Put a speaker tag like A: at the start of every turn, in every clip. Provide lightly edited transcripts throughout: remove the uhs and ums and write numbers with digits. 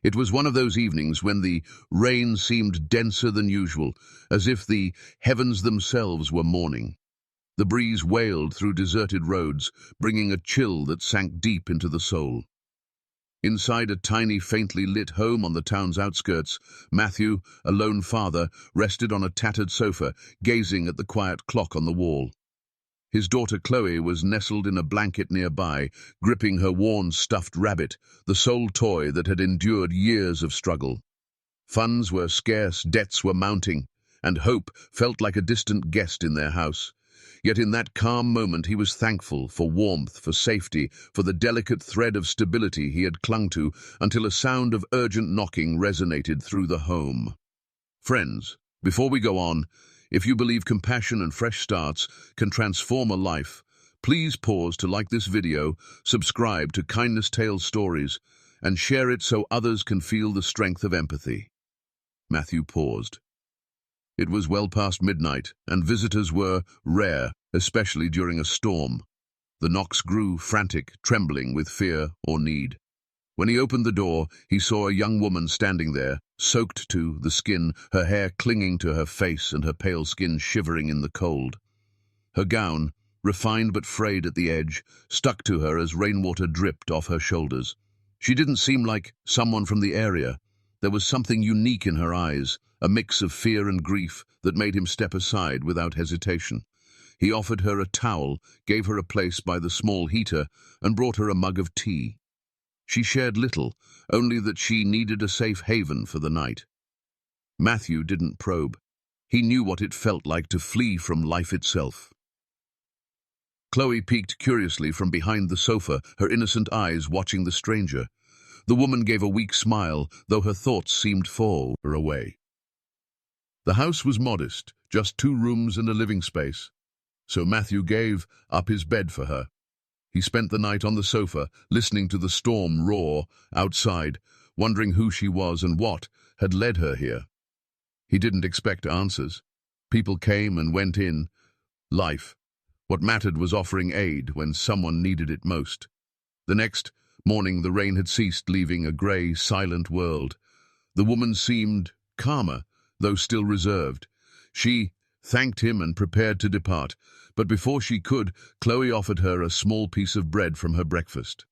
A: It was one of those evenings when the rain seemed denser than usual, as if the heavens themselves were mourning. The breeze wailed through deserted roads, bringing a chill that sank deep into the soul. Inside a tiny, faintly lit home on the town's outskirts, Matthew, a lone father, rested on a tattered sofa, gazing at the quiet clock on the wall. His daughter Chloe was nestled in a blanket nearby, gripping her worn stuffed rabbit, the sole toy that had endured years of struggle. Funds were scarce, debts were mounting, and hope felt like a distant guest in their house. Yet in that calm moment he was thankful for warmth, for safety, for the delicate thread of stability he had clung to, until a sound of urgent knocking resonated through the home. Friends, before we go on, if you believe compassion and fresh starts can transform a life, please pause to like this video, subscribe to Kindness Tales Stories, and share it so others can feel the strength of empathy. Matthew paused. It was well past midnight, and visitors were rare, especially during a storm. The knocks grew frantic, trembling with fear or need. When he opened the door, he saw a young woman standing there, soaked to the skin, her hair clinging to her face and her pale skin shivering in the cold. Her gown, refined but frayed at the edge, stuck to her as rainwater dripped off her shoulders. She didn't seem like someone from the area. There was something unique in her eyes, a mix of fear and grief that made him step aside without hesitation. He offered her a towel, gave her a place by the small heater, and brought her a mug of tea. She shared little, only that she needed a safe haven for the night. Matthew didn't probe. He knew what it felt like to flee from life itself. Chloe peeked curiously from behind the sofa, her innocent eyes watching the stranger. The woman gave a weak smile, though her thoughts seemed far away. The house was modest, just 2 rooms and a living space, so Matthew gave up his bed for her. He spent the night on the sofa, listening to the storm roar outside, wondering who she was and what had led her here. He didn't expect answers. People came and went in. Life. What mattered was offering aid when someone needed it most. The next morning the rain had ceased, leaving a grey, silent world. The woman seemed calmer, though still reserved. She thanked him and prepared to depart, but before she could, Chloe offered her a small piece of bread from her breakfast.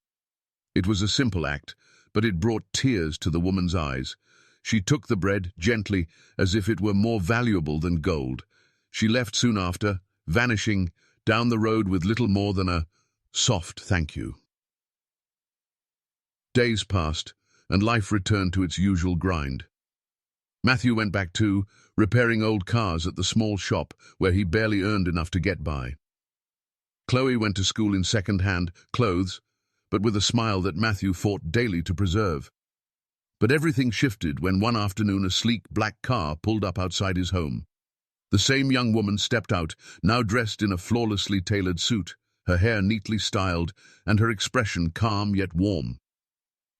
A: It was a simple act, but it brought tears to the woman's eyes. She took the bread gently, as if it were more valuable than gold. She left soon after, vanishing down the road with little more than a soft thank you. Days passed, and life returned to its usual grind. Matthew went back to repairing old cars at the small shop where he barely earned enough to get by. Chloe went to school in second-hand clothes, but with a smile that Matthew fought daily to preserve. But everything shifted when one afternoon a sleek black car pulled up outside his home. The same young woman stepped out, now dressed in a flawlessly tailored suit, her hair neatly styled, and her expression calm yet warm.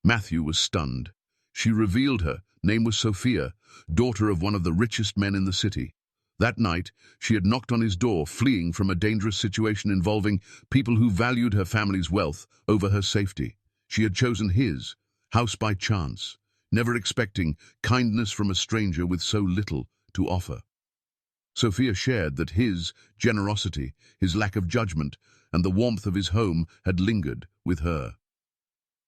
A: Matthew was stunned. She revealed her name was Sophia, daughter of one of the richest men in the city. That night, she had knocked on his door, fleeing from a dangerous situation involving people who valued her family's wealth over her safety. She had chosen his house by chance, never expecting kindness from a stranger with so little to offer. Sophia shared that his generosity, his lack of judgment, and the warmth of his home had lingered with her.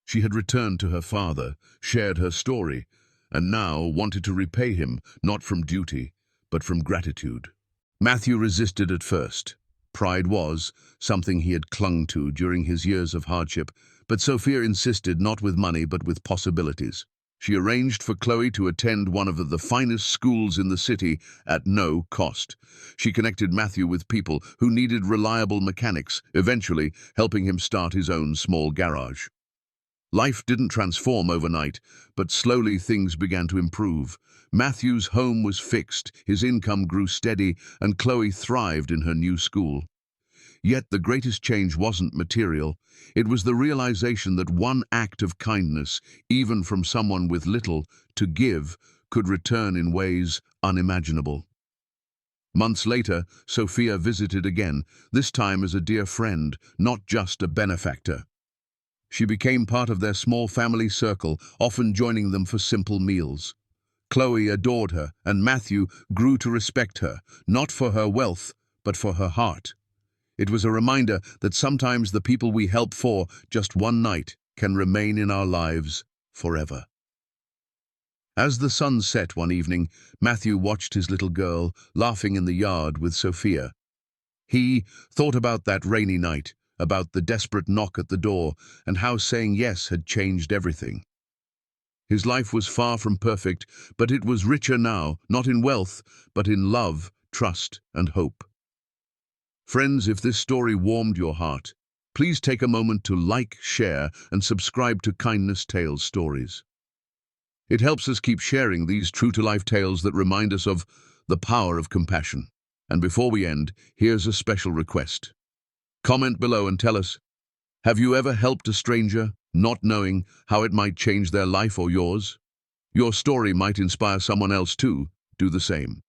A: She had returned to her father, shared her story, and now wanted to repay him, not from duty, but from gratitude. Matthew resisted at first. Pride was something he had clung to during his years of hardship, but Sophia insisted not with money but with possibilities. She arranged for Chloe to attend one of the finest schools in the city at no cost. She connected Matthew with people who needed reliable mechanics, eventually helping him start his own small garage. Life didn't transform overnight, but slowly things began to improve. Matthew's home was fixed, his income grew steady, and Chloe thrived in her new school. Yet the greatest change wasn't material. It was the realization that one act of kindness, even from someone with little to give, could return in ways unimaginable. Months later, Sophia visited again, this time as a dear friend, not just a benefactor. She became part of their small family circle, often joining them for simple meals. Chloe adored her, and Matthew grew to respect her, not for her wealth, but for her heart. It was a reminder that sometimes the people we help for just one night can remain in our lives forever. As the sun set one evening, Matthew watched his little girl laughing in the yard with Sophia. He thought about that rainy night, about the desperate knock at the door, and how saying yes had changed everything. His life was far from perfect, but it was richer now, not in wealth, but in love, trust, and hope. Friends, if this story warmed your heart, please take a moment to like, share, and subscribe to Kindness Tales Stories. It helps us keep sharing these true-to-life tales that remind us of the power of compassion. And before we end, here's a special request. Comment below and tell us, have you ever helped a stranger, not knowing how it might change their life or yours? Your story might inspire someone else too. Do the same.